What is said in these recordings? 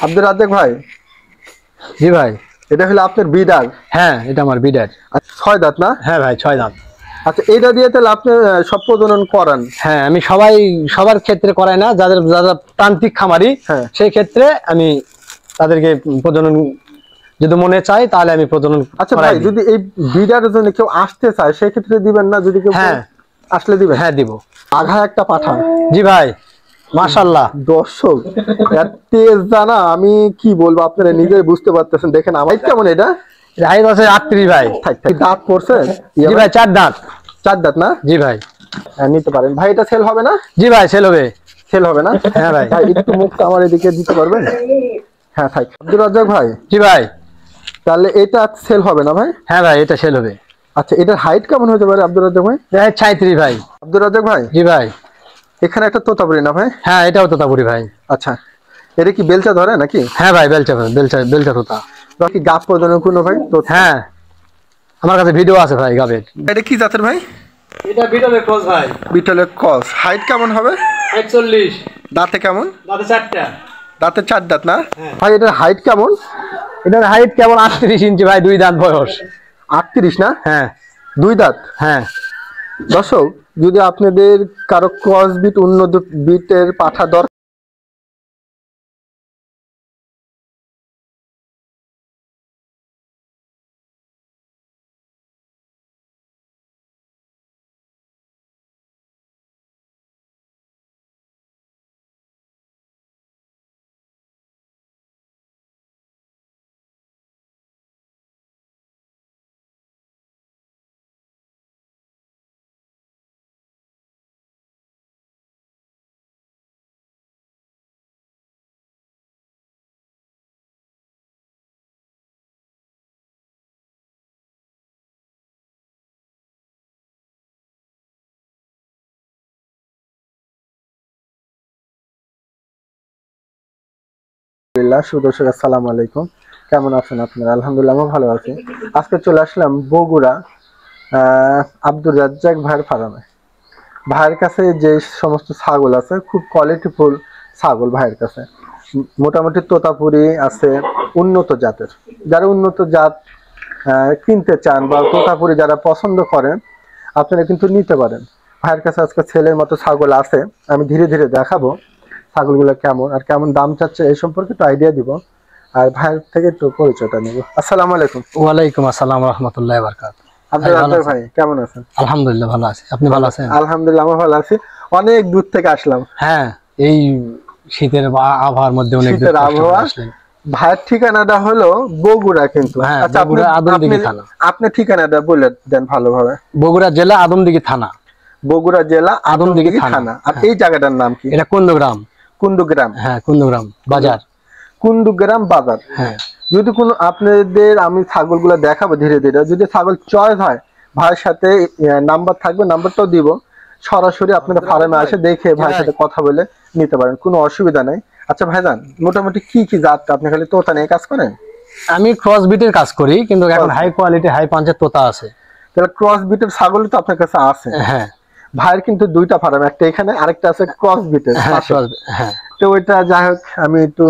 আব্দুর রাজ্জাক ভাই। জি ভাই। এটা হলো আপনার বিডার? হ্যাঁ, এটা আমার বিডার। 6 দাঁত না? হ্যাঁ ভাই, 6 দাঁত। আচ্ছা, এটা দিয়ে তাহলে আপনি সব প্রজনন করান? হ্যাঁ, আমি সবার ক্ষেত্রে করাই না, যারা প্রান্তিক খামারি সেই ক্ষেত্রে আমি তাদেরকে প্রজনন যদি মনে চাই তাহলে আমি প্রজনন। আচ্ছা ভাই, যদি এই বিডারের জন্য কেউ আসতে চায় সেই ক্ষেত্রে দিবেন না? যদি কেউ আসলে দিবেন? হ্যাঁ দিব। আঘা একটা পাঠা। জি ভাই, মাশাআল্লাহ। দর্শক তেজ জানা, আমি কি বলবো, আপনারা নিজেই বুঝতে পারতেছেন। দেখেন আমার কেমন, এটা হাইট আছে 38 ভাই। দাঁত পড়ছে? জি ভাই, 4 দাঁত। 4 দাঁত না? জি ভাই। নিতে পারেন ভাই। এটা সেল হবে না? জি ভাই, সেল হবে। সেল হবে না? হ্যাঁ ভাই। একটু মুখটা আমার এদিকে দিতে পারবেন? হ্যাঁ থাক। আব্দুর রাজ্জাক ভাই। জি ভাই। তাহলে এটা সেল হবে না ভাই? হ্যাঁ ভাই, এটা সেল হবে। আচ্ছা, এটার হাইট কেমন হতে পারে আব্দুর রাজ্জাক ভাই? 36 ভাই। আব্দুর রাজ্জাক ভাই। জি ভাই। এখানে একটা তোতাপুরি না ভাই? হ্যাঁ, এটাও তোতাপুরি ভাই। আচ্ছা, এটা কি বেলচা ধরে নাকি? হ্যাঁ ভাই, বেলচা তোতা। বাকি গাব প্রজনন কোনো ভাই? হ্যাঁ, আমার কাছে ভিডিও আছে ভাই গাবের। এটা কি জাতের ভাই? এটা বিটলের ক্রস ভাই। বিটলের ক্রস। হাইট কেমন হবে? 41। দাঁতে কেমন? দাঁতে 4টা। দাঁতে 4 দাঁত না ভাই? এটার হাইট কেমন? এটার হাইট কেমন? 38 ইঞ্চি ভাই, 2 দাঁত বয়স। 38 না? হ্যাঁ, 2 দাঁত। হ্যাঁ। দর্শক, যদি আপনাদের কারো ক্রস বিট, উন্নত বিটের পাঠা দরকার, সুদর্শক আসসালামু আলাইকুম। কেমন আছেন আপনারা? আলহামদুলিল্লাহ আমি ভালো আছি। আজকে চলে আসলাম বগুড়া আব্দুর রাজ্জাক ভাইয়ের ফার্মে। ভাইয়ের কাছে যে সমস্ত ছাগল আছে, খুব কোয়ালিটিফুল ছাগল ভাইয়ের কাছে। মোটামুটি তোতাপুরি আছে উন্নত জাতের। যারা উন্নত জাত কিনতে চান বা তোতাপুরি যারা পছন্দ করেন, আপনারা কিন্তু নিতে পারেন। ভাইয়ের কাছে আজকে ছেলের মতো ছাগল আছে। আমি ধীরে ধীরে দেখাবো ছাগলগুলো কেমন আর কেমন দাম চাচ্ছে এই সম্পর্কে একটু আইডিয়া দিব, আর ভাইয়ের থেকে একটু পরিচয়টা নেব। আসসালামু আলাইকুম। ওয়ালাইকুম আসসালাম ওয়া রাহমাতুল্লাহি ওয়া বারাকাতুহু। আব্দুর রাজ্জাক ভাই কেমন আছেন? আলহামদুলিল্লাহ ভালো আছি। আপনি ভালো আছেন? আলহামদুলিল্লাহ আমি ভালো আছি। অনেক দূর থেকে আসলাম। হ্যাঁ, এই শীতের আবহাওয়ার মধ্যে অনেক দূর থেকে আসলেন। ভাইয়ের ঠিকানাটা হলো বগুড়া কিন্তু। আচ্ছা, বগুড়া আদমদিঘি থানা। আপনি ঠিকানাটা বলে দেন ভালোভাবে। বগুড়া জেলা আদমদিঘি থানা। বগুড়া জেলা আদমদিঘি থানা। আর এই জায়গাটার নাম কি? এটা কুন্দগ্রাম। কুন্দগ্রাম? হ্যাঁ, কুন্দগ্রাম বাজার। কুন্দগ্রাম বাজার। হ্যাঁ। যদি কোনো আপনাদের আমি ছাগলগুলো দেখাবো ধীরে ধীরে, যদি ছাগল চয়েস হয় ভাইয়ের সাথে নাম্বার থাকবে, নাম্বারটাও দিব। সরাসরি আপনারা ফার্মে আসে দেখে ভাইয়ের সাথে কথা বলে নিতে পারেন, কোনো অসুবিধা নাই। আচ্ছা ভাইজান, মোটামুটি কি কি জাত আপনি খালি তোতা নিয়ে কাজ করেন? আমি ক্রস বিটের কাজ করি, কিন্তু এখন হাই কোয়ালিটি হাই পাঞ্চের তোতা আছে। তাহলে ক্রস বিটের ছাগল তো আপনার কাছে আছে? হ্যাঁ। ভাইয়ের কিন্তু 2টা ফার্ম, একটা এখানে আরেকটা আছে ক্রস বিটের। হ্যাঁ। তো ওইটা যাই হোক আমি একটু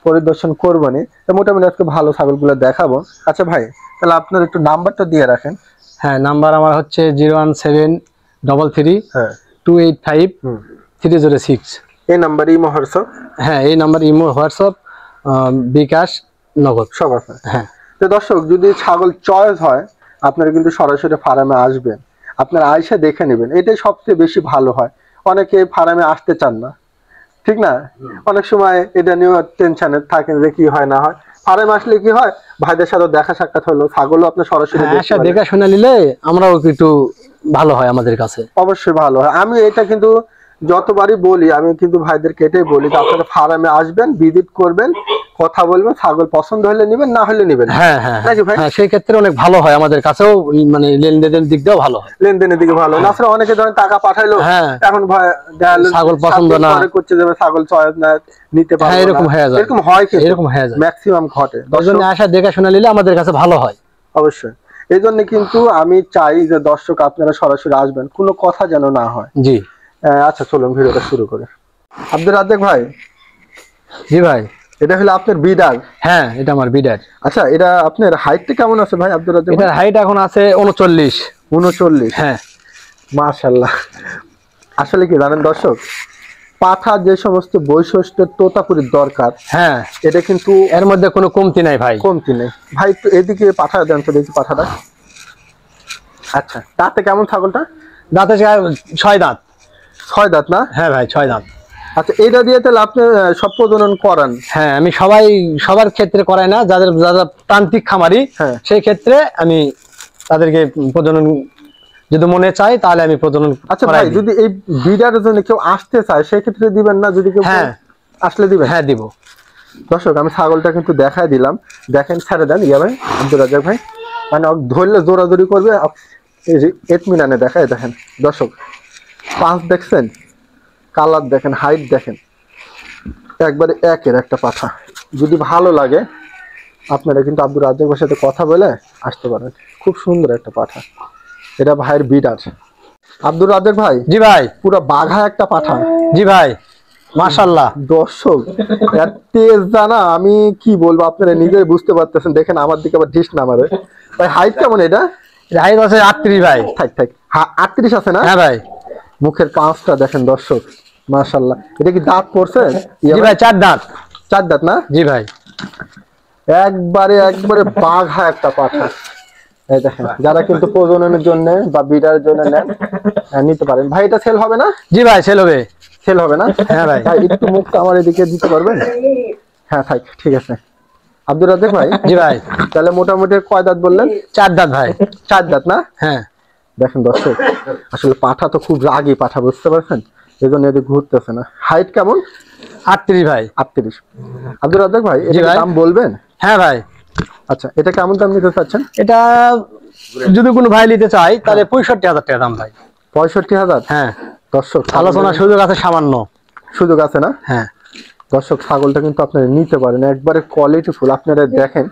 পরিদর্শন করবো নি। তো মোটামুটি আজকে ভালো ছাগলগুলো দেখাবো। আচ্ছা ভাই, তাহলে আপনার একটু নাম্বারটা দিয়ে রাখেন। হ্যাঁ, নাম্বার আমার হচ্ছে 01733285306। এই নাম্বার ইমো হোয়াটসঅ্যাপ? হ্যাঁ, এই নাম্বার ইমো হোয়াটসঅ্যাপ বিকাশ নগদ সব আছে। হ্যাঁ। তো দর্শক, যদি ছাগল চয়েস হয় আপনারা কিন্তু সরাসরি ফার্মে আসবেন, আপনারা আইসা দেখে নেবেন, এটাই সবচেয়ে বেশি ভালো হয়। অনেকে ফার্মে আসতে চান না, ঠিক না? অনেক সময় এটা নিয়ে টেনশনে থাকেন যে কি হয় না হয়। ফার্মে আসলে কি হয়, ভাইদের সাথে দেখা সাক্ষাৎ হলো, ছাগলও আপনি সরাসরি দেখা শোনা নিলে আমরাও একটু ভালো হয় আমাদের কাছে। অবশ্যই ভালো হয়। আমি এটা কিন্তু যতবারই বলি, আমি কিন্তু ভাইদেরকে এটাই বলি যে আপনারা ফার্মে আসবেন, ভিজিট করবেন, কথা বলবেন, ছাগল পছন্দ হলে নেবেন, না হলে নেবেন। হ্যাঁ হ্যাঁ হ্যাঁ, সেই ক্ষেত্রে অনেক ভালো হয় আমাদের কাছেও, মানে লেনদেনের দিক দিয়েও ভালো হয়। লেনদেনের দিকে ভালো। না আসলে অনেকে ধরেন টাকা পাঠাইলো, এখন ছাগল পছন্দ না করছে, যাবে ছাগল চয়েস না নিতে পারবে, এরকম হয়ে যায়। এরকম হয়, এরকম হয়ে যায়, ম্যাক্সিমাম ঘটে। দর্শক আসা দেখা শোনা নিলে আমাদের কাছে ভালো হয়। অবশ্যই। এই জন্য কিন্তু আমি চাই যে দর্শক আপনারা সরাসরি আসবেন, কোনো কথা যেন না হয়। জি। আচ্ছা চলুন ভিডিওটা শুরু করি। আব্দুর রাজ্জাক ভাই। জি ভাই। এটা হলো আপনার বিডার? হ্যাঁ, এটা আমার বিডার। আচ্ছা, এটা আপনার হাইটটা কেমন আছে ভাই আব্দুর রাজ্জাক? এটার হাইট এখন আছে 39। 39? হ্যাঁ, মাশাআল্লাহ। আসলে কি জানেন দর্শক, পাঠা যে সমস্ত বৈশিষ্ট্য তোতাপুরির দরকার, হ্যাঁ, এটা কিন্তু এর মধ্যে কোনো কমতি নাই ভাই। কমতি নেই ভাই। একটু এদিকে পাঠা দেন তো দেখি পাঠাটা। আচ্ছা, দাঁতে কেমন ছাগলটা? দাঁতে 6 দাঁত। 6 দাঁত না? হ্যাঁ ভাই, 6 দাঁত। আচ্ছা, এটা দিয়ে তাহলে আপনি সব প্রজনন করান? হ্যাঁ, আমি সবার ক্ষেত্রে করাই না, যারা প্রান্তিক খামারি হ্যাঁ, সেই ক্ষেত্রে আমি তাদেরকে প্রজনন যদি মনে চাই তাহলে আমি প্রজনন। আচ্ছা ভাই, যদি এই বিডারের জন্য কেউ আসতে চায় সেই ক্ষেত্রে দিবেন না? যদি কেউ আসলে দিবেন? হ্যাঁ, দিব। দর্শক, আমি ছাগলটা কিন্তু দেখাই দিলাম, দেখেন, ছেড়ে দেন ইয়া ভাই আব্দুর রাজ্জাক ভাই, মানে ধরলে জোরাজোরি করবে। এতমিনানে দেখায়, দেখেন দর্শক, পাঁচ দেখছেন, কালার দেখেন, হাইট দেখেন, একবারে একের একটা পাঠা। যদি ভালো লাগে আপনারা কিন্তু আব্দুর রাজ্জাক ভাইয়ের সাথে কথা বলে আসতে পারেন। খুব সুন্দর একটা পাঠা, এটা ভাইয়ের বিডার। আব্দুর রাজ্জাক ভাই। জি ভাই। পুরো বাঘা একটা পাঠা। জি ভাই, মাশাআল্লাহ। দর্শক, এর তেজ জানা আমি কি বলবো, আপনারা নিজেই বুঝতে পারতেছেন। দেখেন আমার দিকে আবার ঢিস না মারে ভাই। হাইট কেমন এটা? হাইট আছে 38 ভাই। থাক 38 আছে না? হ্যাঁ ভাই। মুখের পাঁচটা দেখেন দর্শক, মাশাআল্লাহ। এটা কি দাঁত পড়ছে? জি ভাই, 4 দাঁত। 4 দাঁত না? জি ভাই। একবারে বাঘা একটা পাঠা। এই দেখেন, যারা কিন্তু প্রজননের জন্য বা বিডারের জন্য নেন নিতে পারেন ভাই। এটা সেল হবে না? জি ভাই, সেল হবে। সেল হবে না? হ্যাঁ ভাই। একটু মুখটা আমার এদিকে দিতে পারবেন? হ্যাঁ থাক, ঠিক আছে। আব্দুর রাজ্জাক ভাই। জি ভাই। তাহলে মোটামুটি কয় দাঁত বললেন? 4 দাঁত ভাই। 4 দাঁত না? হ্যাঁ। দেখেন দর্শক, আসলে পাঠা তো খুব রাগী পাঠা, বুঝতে পারছেন, এই জন্য এদিকে ঘুরতেছে না। হাইট কেমন? 38 ভাই। 38। আব্দুর রাজ্জাক ভাই, এটার দাম বলবেন? হ্যাঁ ভাই। আচ্ছা, এটা কেমন দাম নিতে চাচ্ছেন? এটা যদি কোনো ভাই নিতে চাই তাহলে 65,000 টাকা দাম ভাই। 65,000? হ্যাঁ। দর্শক, আলোচনার সুযোগ আছে সামান্য। সুযোগ আছে না? হ্যাঁ। দর্শক, ছাগলটা কিন্তু আপনারা নিতে পারেন, একবারে কোয়ালিটি ফুল। আপনারা দেখেন,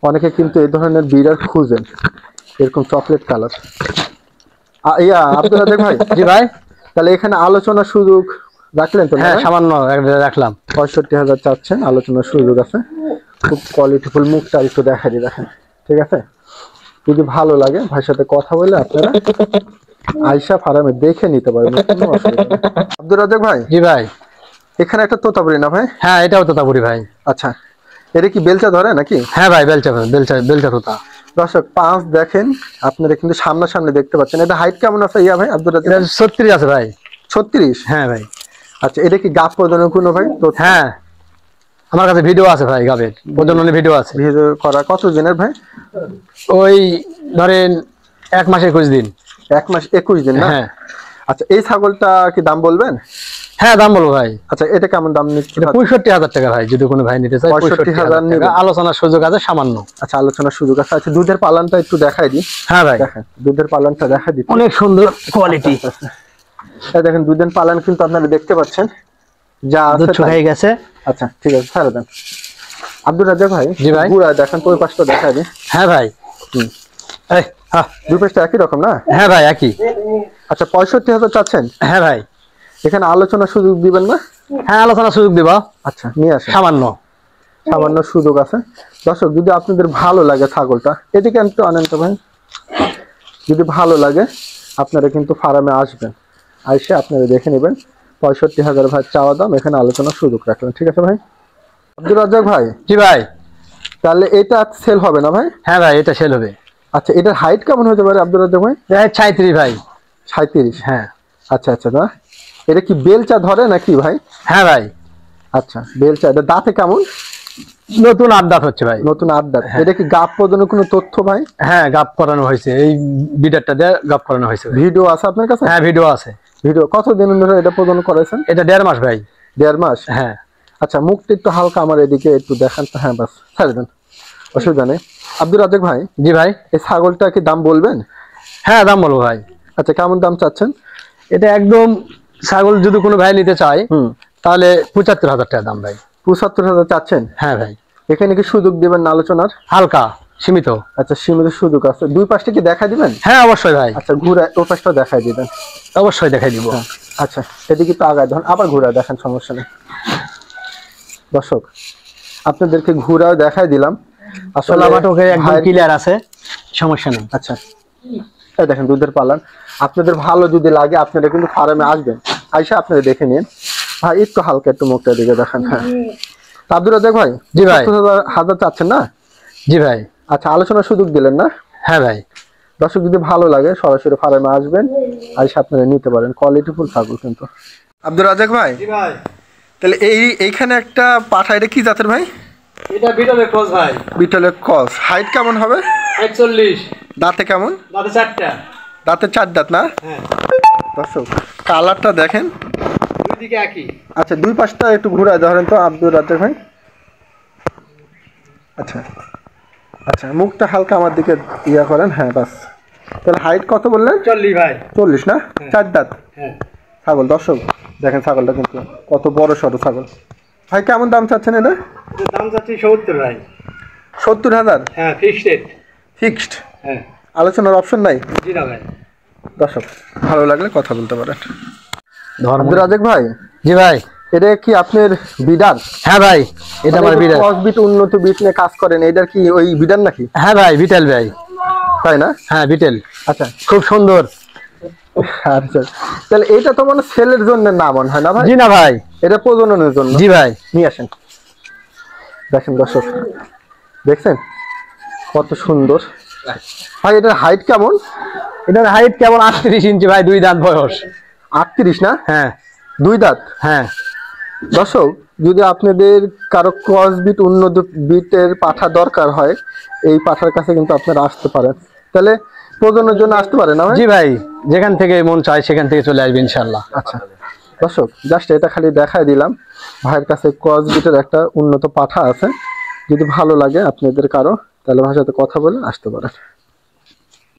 অনেকে কিন্তু এই ধরনের বিড়াল খুঁজেন, এরকম চকলেট কালার। আব্দুর রাজ্জাক ভাই। জি ভাই। তাহলে এখানে আলোচনার সুযোগ রাখলেন তো? হ্যাঁ, সামান্য রাখলাম। 65,000 চাচ্ছেন, আলোচনার সুযোগ আছে। খুব কোয়ালিটি ফুল। মুখটা একটু দেখা দিয়ে দেখেন, ঠিক আছে? যদি ভালো লাগে ভাইয়ের সাথে কথা বলে আপনারা আয়শা ফার্মে দেখে নিতে পারবেন, কোনো অসুবিধা নেই। আব্দুর রাজ্জাক ভাই। জি ভাই। এখানে একটা তোতাপুরি না ভাই? হ্যাঁ, এটাও তোতাপুরি ভাই। আচ্ছা, এটা কি বেলচা ধরে নাকি? হ্যাঁ ভাই, বেলচা তোতা। দর্শক, পাঁচ দেখেন, আপনারা কিন্তু সামনাসামনি দেখতে পাচ্ছেন। এটা হাইট কেমন আছে ইয়া ভাই আব্দুর রাজ্জাক? 36 আছে ভাই। 36? হ্যাঁ ভাই। আচ্ছা, এটা কি গাব প্রজনন কোনো ভাই? হ্যাঁ, আমার কাছে ভিডিও আছে ভাই, গাবের প্রজননের ভিডিও আছে। ভিডিও করা কত দিনের ভাই? ওই ধরেন 1 মাস 21 দিন। 1 মাস 21 দিন না? হ্যাঁ। আচ্ছা, এই ছাগলটা কি দাম বলবেন? হ্যাঁ, দাম বলবো ভাই। আচ্ছা, এটা কেমন দাম নিচ্ছে? 65,000 টাকা ভাই, যদি কোনো ভাই নিতে চায় 65,000 টাকা। আলোচনার সুযোগ আছে সামান্য। আচ্ছা, আলোচনার সুযোগ আছে। আচ্ছা, দুধের পালনটা একটু দেখাই দিই। হ্যাঁ ভাই, দেখেন দুধের পালনটা দেখাই দিই। অনেক সুন্দর কোয়ালিটি। এই দেখেন, দুধের পালন কিন্তু আপনারা দেখতে পাচ্ছেন, যা দুধ শুকিয়ে গেছে। আচ্ছা, ঠিক আছে, ছেড়ে দেন। আব্দুর রাজ্জাক ভাই। জি ভাই। গুড়া দেখেন তো, ওই পাশটা দেখাই দিই। হ্যাঁ ভাই। দুই পাশটা একই রকম না? হ্যাঁ ভাই, একই। আচ্ছা, 65,000 চাচ্ছেন? হ্যাঁ ভাই। এখানে আলোচনার সুযোগ দিবেন না? হ্যাঁ, আলোচনার সুযোগ দিব। আচ্ছা, নিয়ে আসেন, সামান্য সুযোগ আছে। দর্শক, যদি আপনাদের ভালো লাগে ছাগলটা, এদিকে একটু আনেন তো ভাই। যদি ভালো লাগে আপনারা কিন্তু ফার্মে আসবেন, আইসে আপনারা দেখে নেবেন। 65,000 ভাই চাওয়া দাম, এখানে আলোচনার সুযোগ রাখলেন, ঠিক আছে ভাই? আব্দুর রাজ্জাক ভাই। জি ভাই। তাহলে এটা সেল হবে না ভাই? হ্যাঁ ভাই, এটা সেল হবে। আচ্ছা, এটার হাইট কেমন হতে পারে আব্দুর রাজ্জাক ভাই? 36 ভাই। 37? হ্যাঁ। আচ্ছা আচ্ছা, না এটা কি বেলচা ধরে নাকি ভাই? হ্যাঁ ভাই। আচ্ছা, বেলচা। এটা দাঁতে কেমন? নতুন 8 দাঁত হচ্ছে ভাই। নতুন 8 দাঁত। এটা কি গাব প্রজননের কোনো তথ্য ভাই? হ্যাঁ, গাব করানো হয়েছে, এই বিডারটা দিয়ে গাব করানো হয়েছে। ভিডিও আছে আপনার কাছে? হ্যাঁ, ভিডিও আছে। ভিডিও কতদিন ধরে এটা প্রজনন করেছেন? এটা 1.5 মাস ভাই। 1.5 মাস? হ্যাঁ। আচ্ছা, মুখটা একটু হালকা আমার এদিকে একটু দেখান তো। হ্যাঁ, বাস, ছেড়ে দেন, অসুবিধা নেই। আব্দুর রাজ্জাক ভাই। জি ভাই। এই ছাগলটা কি দাম বলবেন? হ্যাঁ, দাম বলবো ভাই। আচ্ছা, কেমন দাম চাচ্ছেন? এটা একদম ছাগল যদি কোনো ভাই নিতে চায় তাহলে 75,000 টাকা দাম ভাই। 75,000 চাচ্ছেন? হ্যাঁ ভাই। এখানে কি সুযোগ দিবেন না আলোচনার? হালকা সীমিত। আচ্ছা, সীমিত সুযোগ আছে। দুই পাশটা কি দেখা দিবেন? হ্যাঁ, অবশ্যই ভাই। আচ্ছা, ঘুরে ওই পাশটা দেখাই দিবেন। অবশ্যই দেখাই দিব। আচ্ছা, এদিকে তো আগায় ধরুন, আবার ঘুরে দেখেন, সমস্যা নেই। দর্শক, আপনাদেরকে ঘুরাও দেখাই দিলাম। আসলে তলাবাটকে একদম ক্লিয়ার আছে, সমস্যা নেই। আচ্ছা, এই দেখেন দুধের পালান। আপনাদের ভালো যদি লাগে আপনারা কিন্তু ফার্মে আসবেন, আইসা আপনারা দেখে নিন। ভাই একটু হালকা একটু মুখটা দিকে দেখেন। হ্যাঁ আব্দুর রাজ্জাক ভাই, জি ভাই। 70,000 চাচ্ছেন না? জি ভাই। আচ্ছা, আলোচনার সুযোগ দিলেন না? হ্যাঁ ভাই। দর্শক যদি ভালো লাগে সরাসরি ফার্মে আসবেন, আইসা আপনারা নিতে পারেন, কোয়ালিটি ফুল ছাগল কিন্তু। আব্দুর রাজ্জাক ভাই, জি ভাই। তাহলে এইখানে একটা পাঠা, এটা কি জাতের ভাই? এটা বিটলের ক্রস ভাই। বিটলের ক্রস। হাইট কেমন হবে? 41। দাঁতে কেমন? দাঁতে 4টা। দাঁতে 4 দাঁত না? হ্যাঁ। দর্শক কালারটা দেখেন, দুই দিকে একই। আচ্ছা দুই পাশটা একটু ঘুরায় ধরেন তো আব্দুর রাজ্জাক ভাই। আচ্ছা আচ্ছা, মুখটা হালকা আমার দিকে ইয়া করেন। হ্যাঁ বাস। তাহলে হাইট কত বললেন? 40 ভাই। 40 না? 4 দাঁত হ্যাঁ। ছাগল। দর্শক দেখেন ছাগলটা কিন্তু কত বড় সড়ো ছাগল। ভাই কেমন দাম চাচ্ছেন এটা? এটার দাম চাচ্ছি 70 ভাই। 70,000? হ্যাঁ, ফিক্সড রেট। ফিক্সড? হ্যাঁ। আলোচনার অপশন নাই? জি না ভাই। দর্শক ভালো লাগলে কথা বলতে পারেন। আব্দুর রাজ্জাক ভাই। জি ভাই। এটা কি আপনার বিডার? হ্যাঁ ভাই, এটা আমার বিড়াল। ক্রস বিট, উন্নত বিট নিয়ে কাজ করেন, এটার কি ওই বিডার নাকি? হ্যাঁ ভাই, বিটেল ভাই। তাই না? হ্যাঁ বিটেল। আচ্ছা খুব সুন্দর। আচ্ছা, তাহলে এটা তো মানে সেলের জন্য না মনে হয় না ভাই? জি না ভাই, এটা প্রজননের জন্য। জি ভাই। নিয়ে আসেন, দেখেন দর্শক, দেখছেন কত সুন্দর। ভাই এটার হাইট কেমন? এটার হাইট কেমন? 38 ইঞ্চি ভাই, 2 দাঁত বয়স। 38 না? হ্যাঁ। 2 দাঁত? হ্যাঁ। দর্শক যদি আপনাদের কারো ক্রস বিট, উন্নত বিটের পাঠা দরকার হয়, এই পাঠার কাছে কিন্তু আপনারা আসতে পারেন। তাহলে প্রজননের জন্য আসতে পারেন না? জি ভাই, যেখান থেকে মন চায় সেখান থেকে চলে আসবে ইনশাআল্লাহ। আচ্ছা দর্শক, জাস্ট এটা খালি দেখাই দিলাম। ভাইয়ের কাছে ক্রস বিটের একটা উন্নত পাঠা আছে, যদি ভালো লাগে আপনাদের কারো, তাহলে ভাইয়ের সাথে কথা বলে আসতে পারেন।